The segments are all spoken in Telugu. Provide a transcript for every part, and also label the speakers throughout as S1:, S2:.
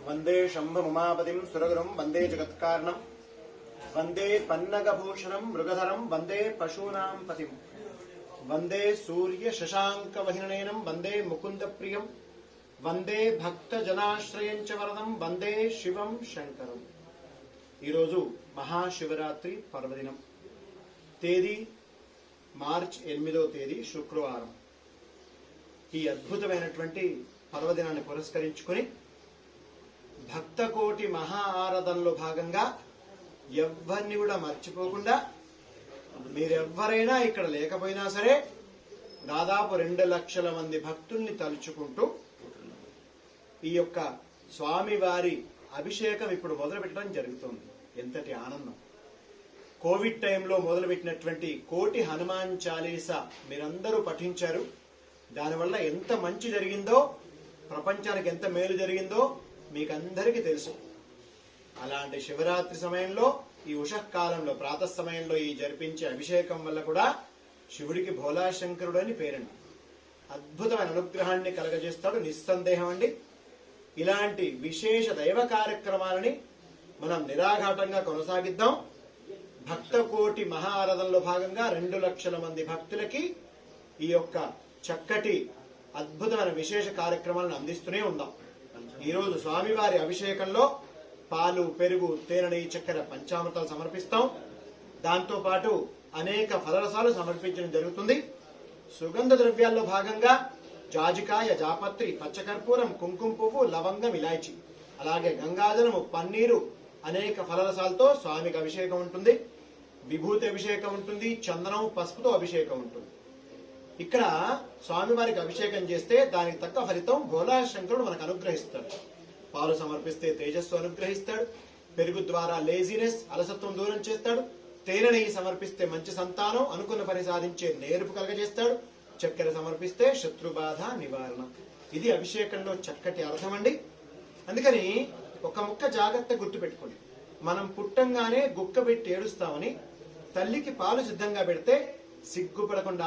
S1: वंदे शंभुमापतिं सुरगुरुं वंदे जगत्कारणं वंदे पन्नगभूषणं मृगधरं वंदे पशूनां पतिं वंदे सूर्य शशांकवहिननयनं वंदे मुकुंदप्रियं वंदे भक्तजनाश्रयं च वरदं वंदे शिवं शंकरं। ఈ రోజు మహాశివరాత్రి పర్వదినం. తేదీ మార్చ్ 8వ తేదీ శుక్రవారం. ఈ అద్భుతమైనటువంటి పర్వదినాన్ని పురస్కరించుకొని భక్తకోటి మహా ఆరాధనలో భాగంగా ఎవ్వరిని కూడా మర్చిపోకుండా మీరెవ్వరైనా ఇక్కడ లేకపోయినా సరే దాదాపు 2 లక్షల మంది భక్తుల్ని తలుచుకుంటూ ఈ యొక్క స్వామివారి అభిషేకం ఇప్పుడు మొదలుపెట్టడం జరుగుతుంది. ఎంతటి ఆనందం! కోవిడ్ టైంలో మొదలుపెట్టినటువంటి కోటి హనుమాన్ చాలీసా మీరందరూ పఠించారు. దానివల్ల ఎంత మంచి జరిగిందో, ప్రపంచానికి ఎంత మేలు జరిగిందో మీకందరికీ తెలుసు. అలాంటి శివరాత్రి సమయంలో ఈ ఉషఃకాలంలో ప్రాతః సమయంలో ఈ జరిపించే అభిషేకం వల్ల కూడా శివుడికి భోలాశంకరుడు అని పేరండి. అద్భుతమైన అనుగ్రహాన్ని కలగజేస్తాడు, నిస్సందేహం అండి. ఇలాంటి విశేష దైవ కార్యక్రమాలని మనం నిరాఘాటంగా కొనసాగిద్దాం. భక్త కోటి మహా ఆరాధనలో భాగంగా 2 లక్షల మంది భక్తులకి ఈ యొక్క చక్కటి అద్భుతమైన విశేష కార్యక్రమాలను అందిస్తూనే ఉందాం. ఈరోజు స్వామివారి అభిషేకంలో పాలు, పెరుగు, తేనె, నెయ్యి, చక్కెర, పంచామృతాలు సమర్పిస్తాం. దాంతో పాటు అనేక ఫలరసాలు సమర్పించడం జరుగుతుంది. సుగంధ ద్రవ్యాల్లో భాగంగా జాజికాయ, జాపత్రి, పచ్చకర్పూరం, కుంకుమ పువ్వు, లవంగం, ఇలాచి, అలాగే గంగాజలము, పన్నీరు, అనేక ఫలరసాలతో స్వామికి అభిషేకం ఉంటుంది. విభూతి అభిషేకం ఉంటుంది. చందనం, పసుపుతో అభిషేకం ఉంటుంది. ఇక్కడ స్వామివారికి అభిషేకం చేస్తే దానికి తగ్గ ఫలితం భోలాశంకరుడు మనకు అనుగ్రహిస్తాడు. పాలు సమర్పిస్తే తేజస్సు అనుగ్రహిస్తాడు. పెరుగు ద్వారా లేజినెస్, అలసత్వం దూరం చేస్తాడు. తేనె, నెయ్యి సమర్పిస్తే మంచి సంతానం, అనుకున్న పని సాధించే నేర్పు కలగజేస్తాడు. చక్కెర సమర్పిస్తే శత్రుబాధ నివారణ. ఇది అభిషేకంలో చక్కటి అర్థం అండి. అందుకని ఒక ముక్క జాగ్రత్త గుర్తుపెట్టుకోండి. మనం పుట్టంగానే గుక్క పెట్టి ఏడుస్తామని తల్లికి పాలు సిద్ధంగా పెడితే సిగ్గుపడకుండా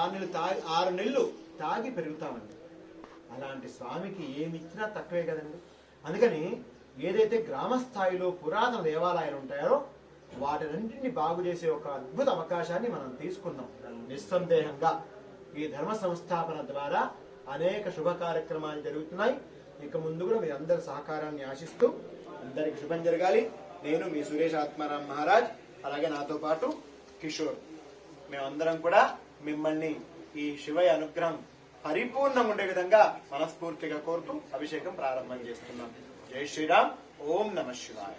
S1: 6 నెలలు తాగి పెరుగుతామండి. అలాంటి స్వామికి ఏమిచ్చినా తక్కువే కదండి. అందుకని ఏదైతే గ్రామ స్థాయిలో పురాతన దేవాలయాలు ఉంటాయో వాటినన్నింటినీ బాగు చేసే ఒక అద్భుత అవకాశాన్ని మనం తీసుకుందాం. నిస్సందేహంగా ఈ ధర్మ సంస్థాపన ద్వారా అనేక శుభ కార్యక్రమాలు జరుగుతున్నాయి. ఇక ముందు కూడా మీ అందరి సహకారాన్ని ఆశిస్తూ అందరికి శుభం జరగాలి. నేను మీ సురేష్ ఆత్మారాం మహారాజ్, అలాగే నాతో పాటు కిషోర్, మేమందరం కూడా మిమ్మల్ని ఈ శివయ్య అనుగ్రహం పరిపూర్ణంగా ఉండే విధంగా మనస్ఫూర్తిగా కోరుతూ అభిషేకం ప్రారంభం చేస్తున్నాం. జై శ్రీరామ్. ఓం నమః శివాయ.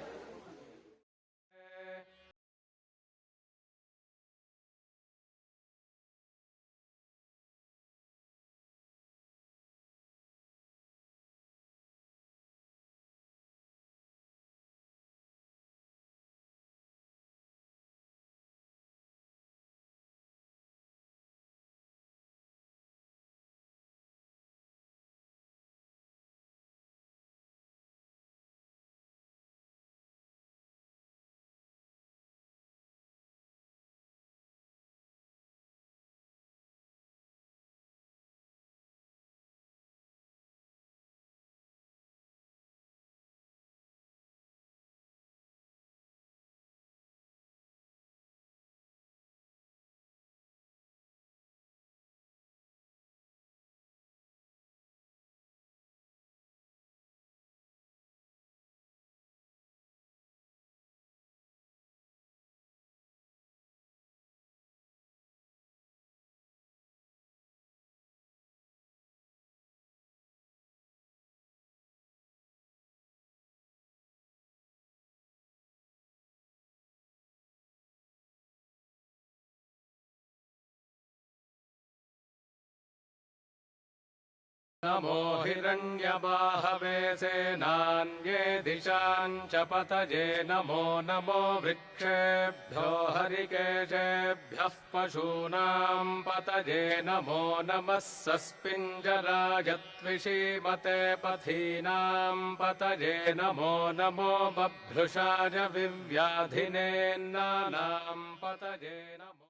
S2: नमो हिरण्यबाहवे सेनान्ये दिशां च पतये नमो नमो वृक्षेभ्यो हरिकेशेभ्यः पशूनां पतये नमो नमः सस्पिञ्जराय त्विषीमते पथीनां पतये नमो नमो बभ्रुषाय विव्याधिनेन्नानां पतये नमो